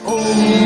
Om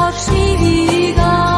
Lakshmi Viga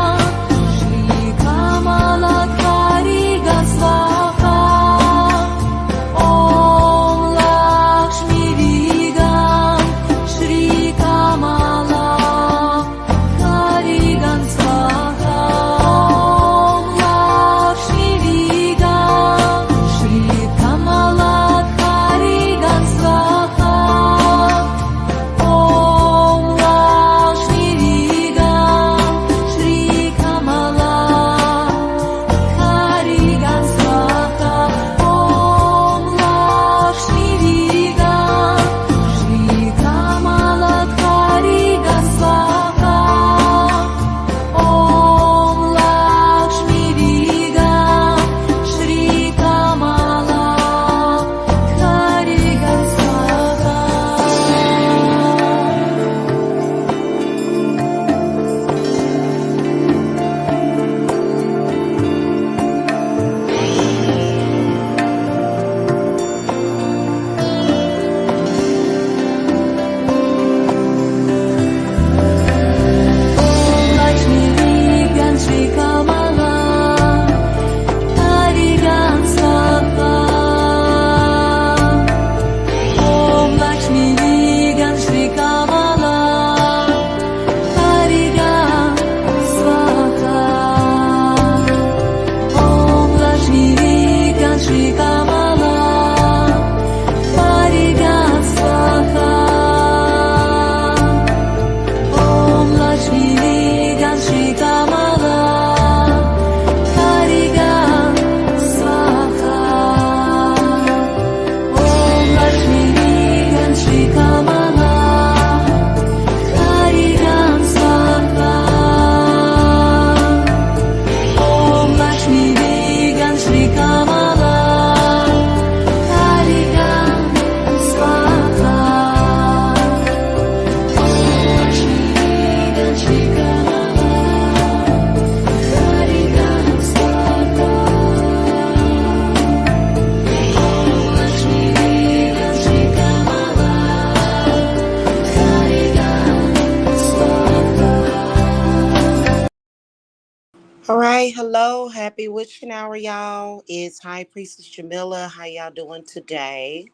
All right, hello, happy witching hour, y'all. It's High Priestess Jamila. How y'all doing today?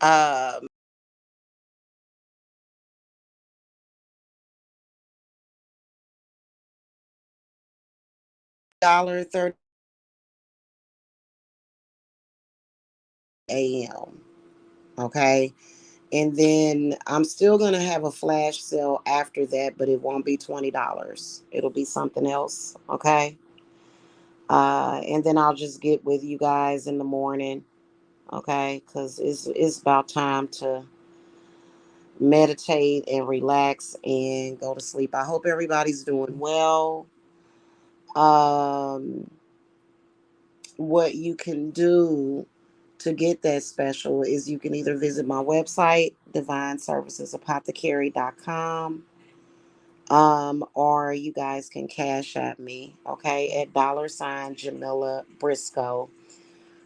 Um, $30 a.m. Okay, and then I'm still gonna have a flash sale after that, but it won't be $20. It'll be something else. Okay, and then I'll just get with you guys in the morning. Okay, because it's about time to meditate and relax and go to sleep. I hope everybody's doing well. Um, what you can do to get that special is you can either visit my website, divineservicesapothecary.com, or you guys can cash at me, okay, at $ Jamila Briscoe.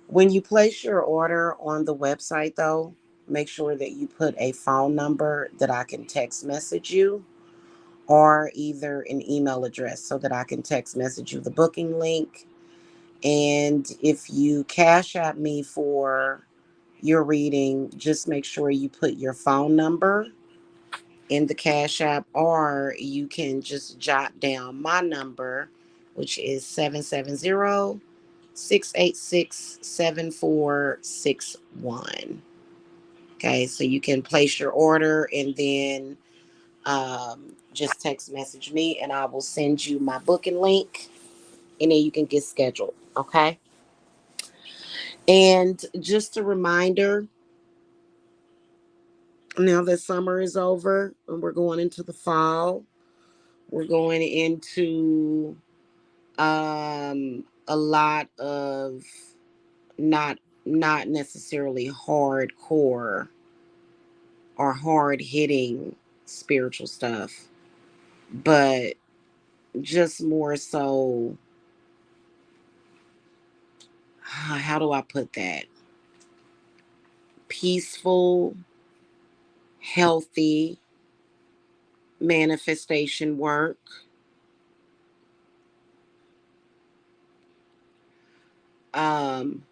When you place your order on the website, though, make sure that you put a phone number that I can text message you or either an email address so that I can text message you the booking link. And if you cash at me for your reading, just make sure you put your phone number in the cash app, or you can just jot down my number, which is 770-686-7461. Okay, so you can place your order and then just text message me and I will send you my booking link and then you can get scheduled. Okay. And just a reminder, now that summer is over and we're going into the fall, we're going into a lot of not necessarily hardcore or hard hitting spiritual stuff, but just more so, how do I put that? Peaceful, healthy manifestation work. Um,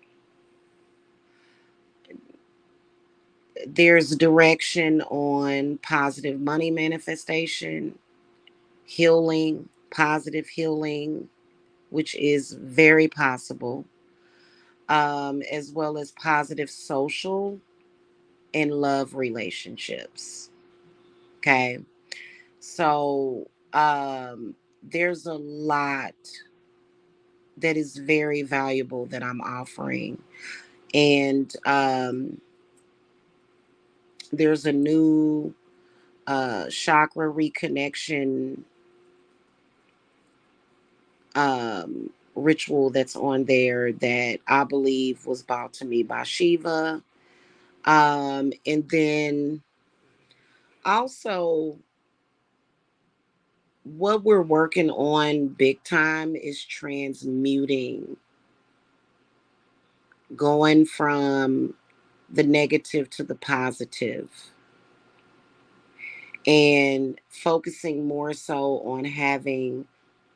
there's direction on positive money manifestation, healing, positive healing, which is very possible, as well as positive social and love relationships. Okay. So there's a lot that is very valuable that I'm offering. And there's a new chakra reconnection ritual that's on there that I believe was brought to me by Shiva. And then also, what we're working on big time is transmuting, going from the negative to the positive, and focusing more so on having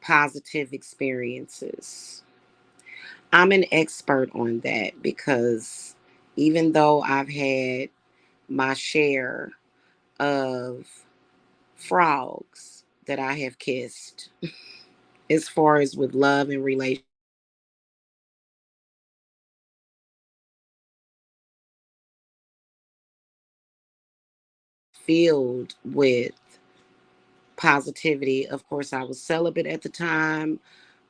positive experiences. I'm an expert on that because even though I've had my share of frogs that I have kissed, as far as with love and relation, filled with positivity. Of course, I was celibate at the time.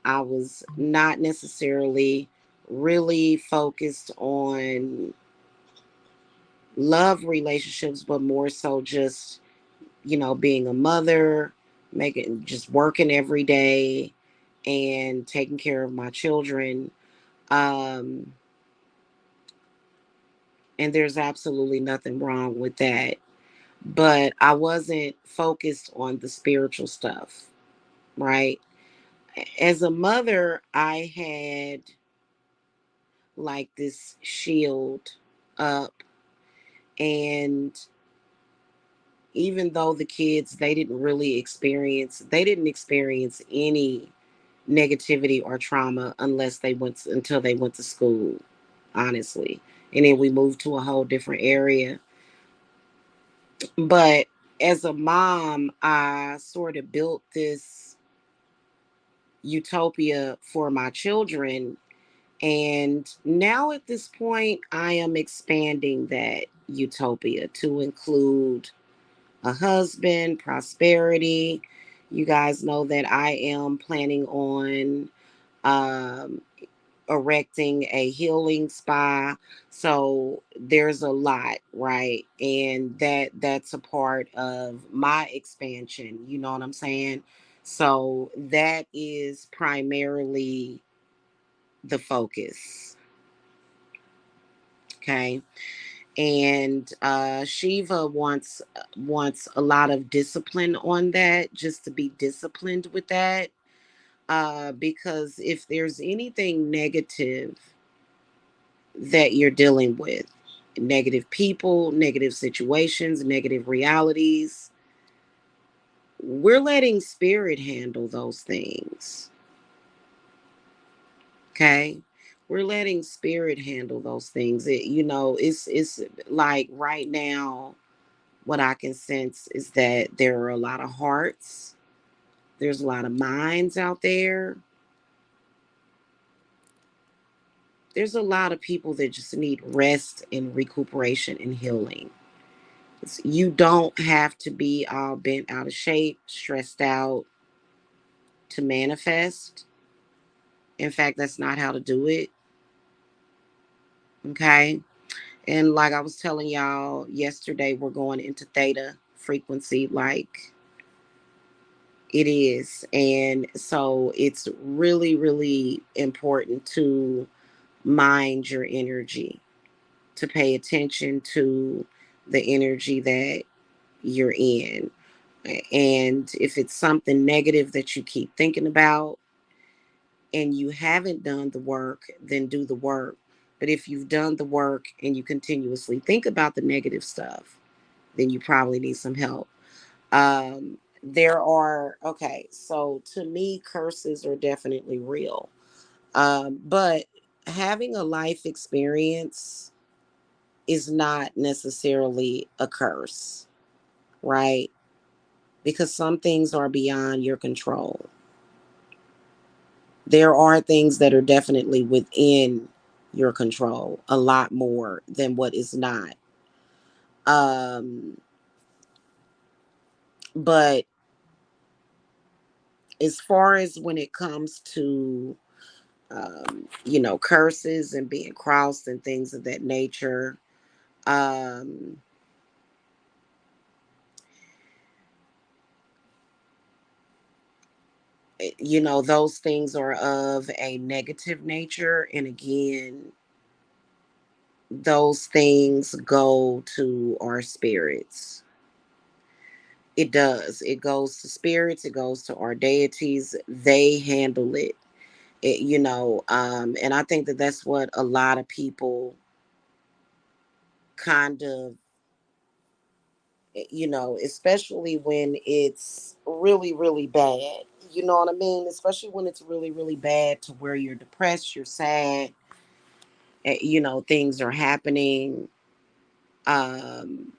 I was not necessarily really focused on love relationships, but more so just, being a mother, making just working every day and taking care of my children. Um, and there's absolutely nothing wrong with that. But I wasn't focused on the spiritual stuff, right? As a mother, I had like this shield up, and even though the kids they didn't experience any negativity or trauma unless until they went to school, honestly. And then we moved to a whole different area. But as a mom, I sort of built this utopia for my children. And now at this point, I am expanding that utopia to include a husband, prosperity. You guys know that I am planning on um, erecting a healing spa. So there's a lot, right? And that's a part of my expansion. You know what I'm saying? So that is primarily the focus. Okay. And Shiva wants a lot of discipline on that, just to be disciplined with that. Because if there's anything negative that you're dealing with, negative people, negative situations, negative realities, we're letting spirit handle those things. Okay. We're letting spirit handle those things. It's like right now, what I can sense is that there are a lot of hearts, there's a lot of minds out there. There's a lot of people that just need rest and recuperation and healing. You don't have to be all bent out of shape, stressed out to manifest. In fact, that's not how to do it. Okay. And like I was telling y'all yesterday, we're going into theta frequency like it is. And so it's really, really important to mind your energy, to pay attention to the energy that you're in. And if it's something negative that you keep thinking about and you haven't done the work, then do the work. But if you've done the work and you continuously think about the negative stuff, then you probably need some help. Okay, so to me, curses are definitely real. But having a life experience is not necessarily a curse, right? Because some things are beyond your control. There are things that are definitely within your control, a lot more than what is not. Um, but as far as when it comes to, curses and being crossed and things of that nature, um, those things are of a negative nature. And again, those things go to our spirits. It does. It goes to spirits. It goes to our deities. They handle it. And I think that that's what a lot of people kind of, especially when it's really, really bad. You know what I mean? Especially when it's really, really bad to where you're depressed, you're sad, things are happening. Um,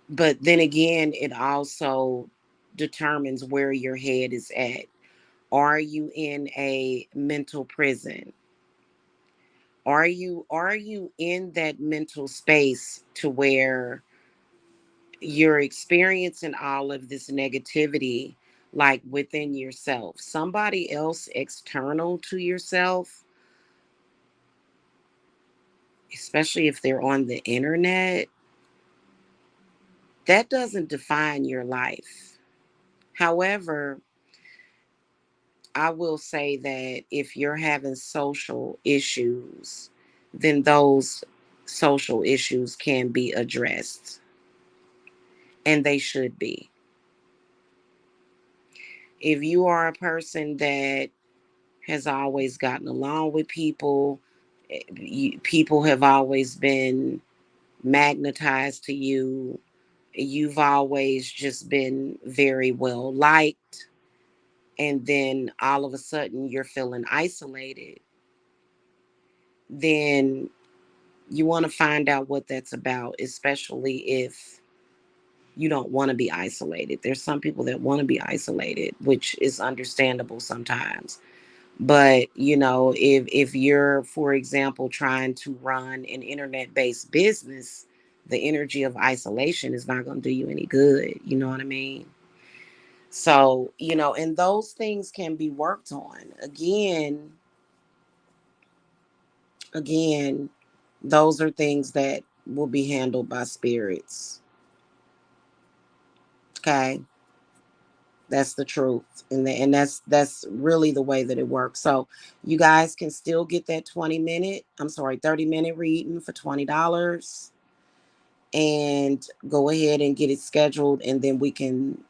but then again, it also determines where your head is at. Are you in a mental prison? Are you in that mental space to where you're experiencing all of this negativity like within yourself? Somebody else external to yourself, especially if they're on the internet, that doesn't define your life. However, I will say that if you're having social issues, then those social issues can be addressed, and they should be. If you are a person that has always gotten along with people, people have always been magnetized to you've always just been very well liked, and then all of a sudden you're feeling isolated, then you want to find out what that's about, especially if you don't want to be isolated. There's some people that want to be isolated, which is understandable sometimes. But, if you're, for example, trying to run an internet-based business, the energy of isolation is not going to do you any good. You know what I mean? So, and those things can be worked on. Again, those are things that will be handled by spirits. Okay? That's the truth. And that's really the way that it works. So, you guys can still get that 30-minute reading for $20, and go ahead and get it scheduled, and then we can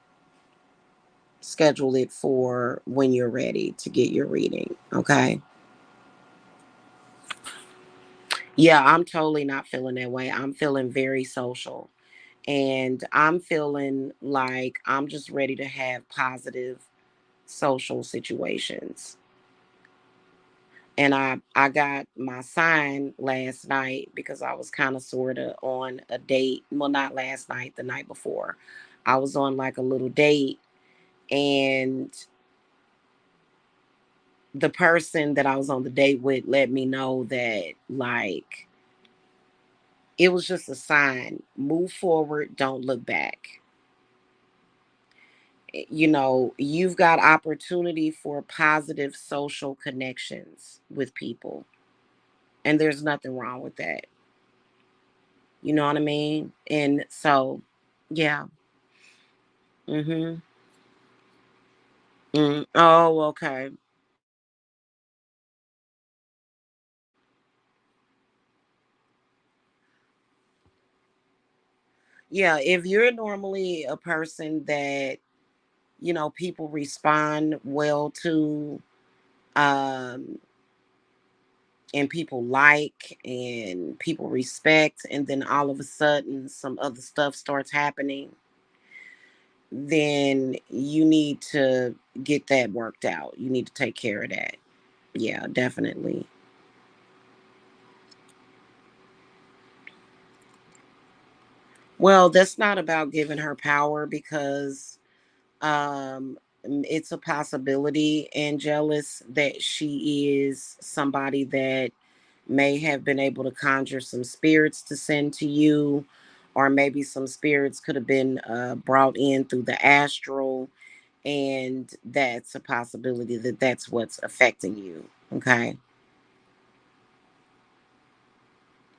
schedule it for when you're ready to get your reading. Okay? Yeah, I'm totally not feeling that way. I'm feeling very social. And I'm feeling like I'm just ready to have positive social situations. And I got my sign last night because I was kind of sort of on a date. Well, not last night, the night before. I was on like a little date, and the person that I was on the date with let me know that, like, it was just a sign: move forward, don't look back. You've got opportunity for positive social connections with people, and there's nothing wrong with that. You know what I mean? And so, yeah. Mhm. Oh, okay. Yeah, if you're normally a person that, people respond well to, um and people like, and people respect, and then all of a sudden some other stuff starts happening, then you need to get that worked out. You need to take care of that. Yeah, definitely. Well, that's not about giving her power, because it's a possibility, Angelus, that she is somebody that may have been able to conjure some spirits to send to you, or maybe some spirits could have been brought in through the astral, and that's a possibility that that's what's affecting you. Okay.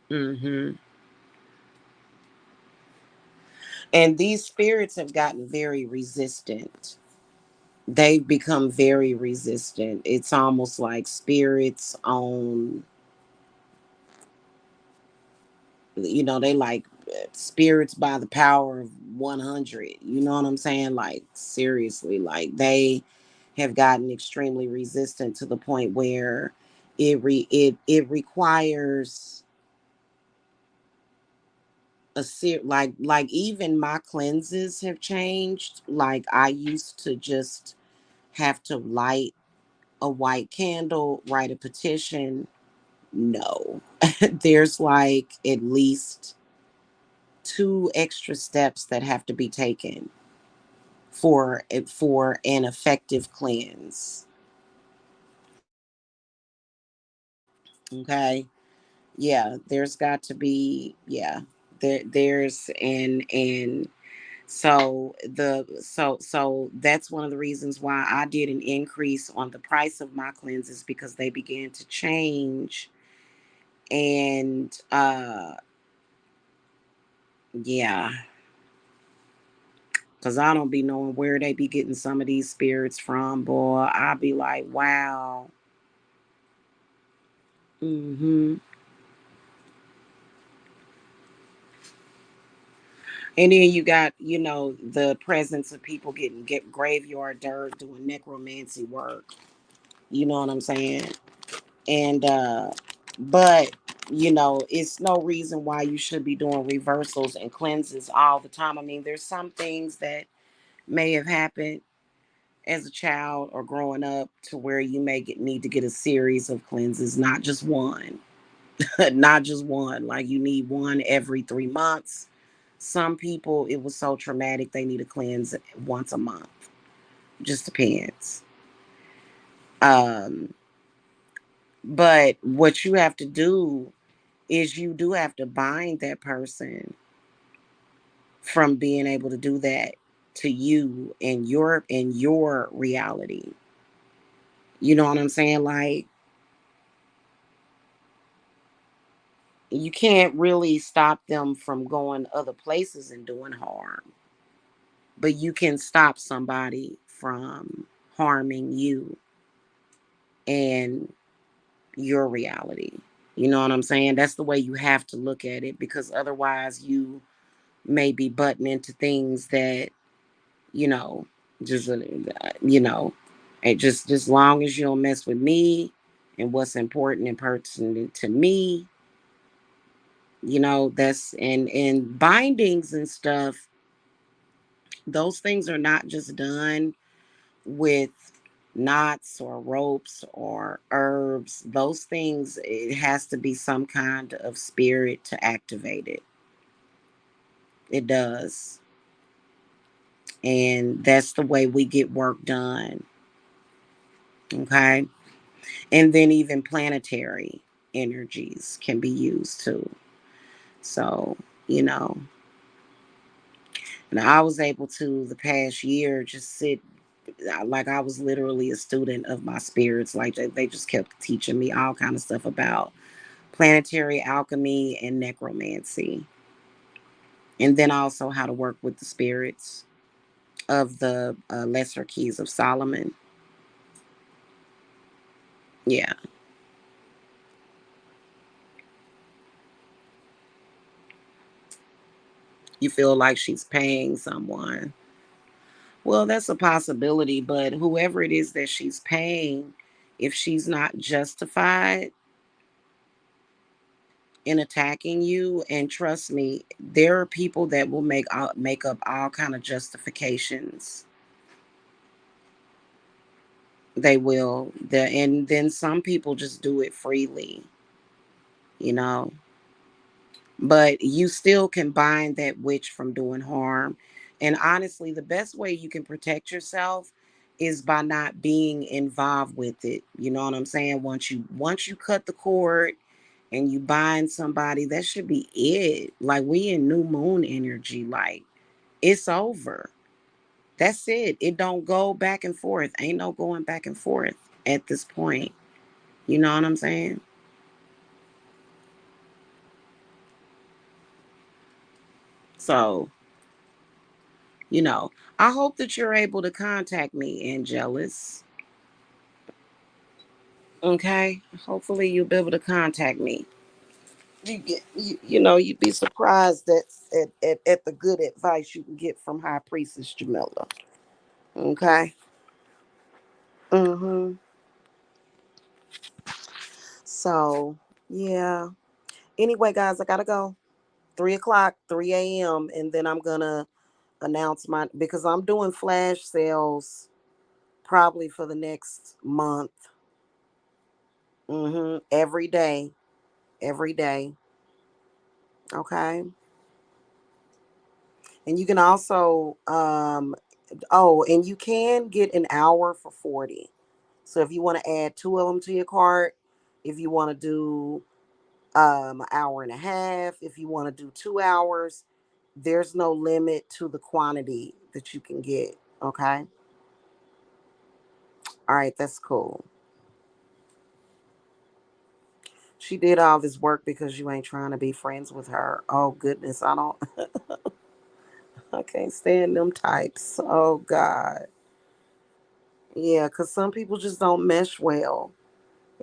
Hmm. And these spirits have gotten very resistant. They've become very resistant. It's almost like spirits on, they like spirits by the power of 100. You know what I'm saying? Like, seriously, like, they have gotten extremely resistant to the point where it requires like even my cleanses have changed. Like, I used to just have to light a white candle, write a petition. No. There's like at least two extra steps that have to be taken for an effective cleanse. Okay? Yeah, there's got to be, yeah. There's and so that's one of the reasons why I did an increase on the price of my cleanses, because they began to change. And yeah, because I don't be knowing where they be getting some of these spirits from, boy. I be like, wow. Hmm. And then you got, the presence of people get graveyard dirt doing necromancy work. You know what I'm saying? And but it's no reason why you should be doing reversals and cleanses all the time. I mean, there's some things that may have happened, as a child or growing up to where you need to get a series of cleanses, not just one. Not just one. Like you need one every 3 months. Some people, it was so traumatic, they need a cleanse once a month. Just depends. Um, but what you have to do is you do have to bind that person from being able to do that to you in your reality. You know what I'm saying? Like you can't really stop them from going other places and doing harm, but you can stop somebody from harming you and your reality. You know what I'm saying? That's the way you have to look at it, because otherwise you may be butting into things that, you know, just you know, and just long as you don't mess with me and what's important and pertinent to me, that's and bindings and stuff. Those things are not just done with knots or ropes or herbs. Those things, it has to be some kind of spirit to activate it. It does. And that's the way we get work done. Okay. And then even planetary energies can be used too. So, you know, and I was able to the past year just sit like I was literally a student of my spirits. Like they just kept teaching me all kind of stuff about planetary alchemy and necromancy. And then also how to work with the spirits of the lesser keys of Solomon. Yeah. You feel like she's paying someone. Well, that's a possibility, but whoever it is that she's paying, if she's not justified in attacking you, and trust me, there are people that will make up all kind of justifications. They will. And then some people just do it freely, you know. But you still can bind that witch from doing harm. And honestly, the best way you can protect yourself is by not being involved with it. You know what I'm saying? Once you cut the cord and you bind somebody, that should be it. Like we in new moon energy, like it's over. That's it. It don't go back and forth. Ain't no going back and forth at this point. You know what I'm saying? So, you know, I hope that you're able to contact me, Angelus. Okay? Hopefully you'll be able to contact me. You'd be surprised at the good advice you can get from High Priestess Jamila. Okay? Mm-hmm. So, yeah. Anyway, guys, I gotta go. 3 o'clock, 3 a.m. And then I'm gonna announce because I'm doing flash sales probably for the next month. Every day. Every day. Okay. And you can also and you can get an hour for 40. So if you want to add two of them to your cart, if you want to do an hour and a half, if you want to do 2 hours, there's no limit to the quantity that you can get. Okay. All right, that's cool. She did all this work because you ain't trying to be friends with her. Oh goodness, I don't I can't stand them types. Oh God. Yeah, because some people just don't mesh well.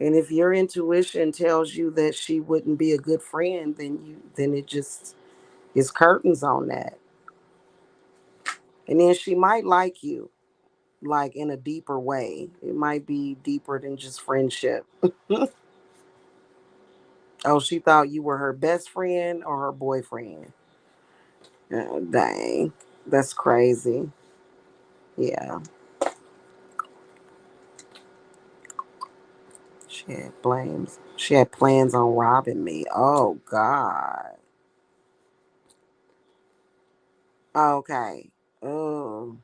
And if your intuition tells you that she wouldn't be a good friend, then it just is curtains on that. And then she might like you, like in a deeper way. It might be deeper than just friendship. Oh, she thought you were her best friend or her boyfriend. Dang. That's crazy. Yeah. She had plans on robbing me. Oh God. Okay. Oh.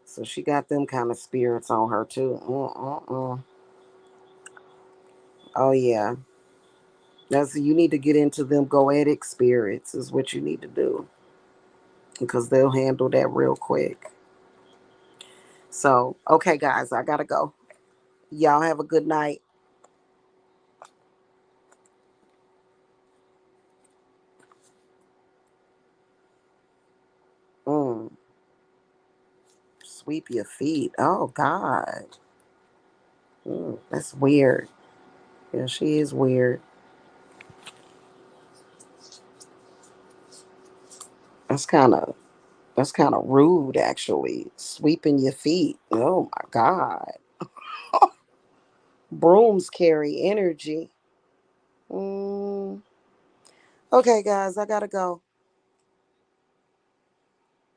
So she got them kind of spirits on her too. Oh yeah. That's you need to get into them goetic spirits is what you need to do. Because they'll handle that real quick. So, okay guys, I gotta go. Y'all have a good night. Mm. Sweep your feet. Oh God. That's weird. Yeah, she is weird. That's kind of that's kind of rude, actually. Sweeping your feet. Oh my God. Brooms carry energy. Mm. Okay, guys, I gotta go.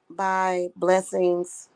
Bye. Blessings.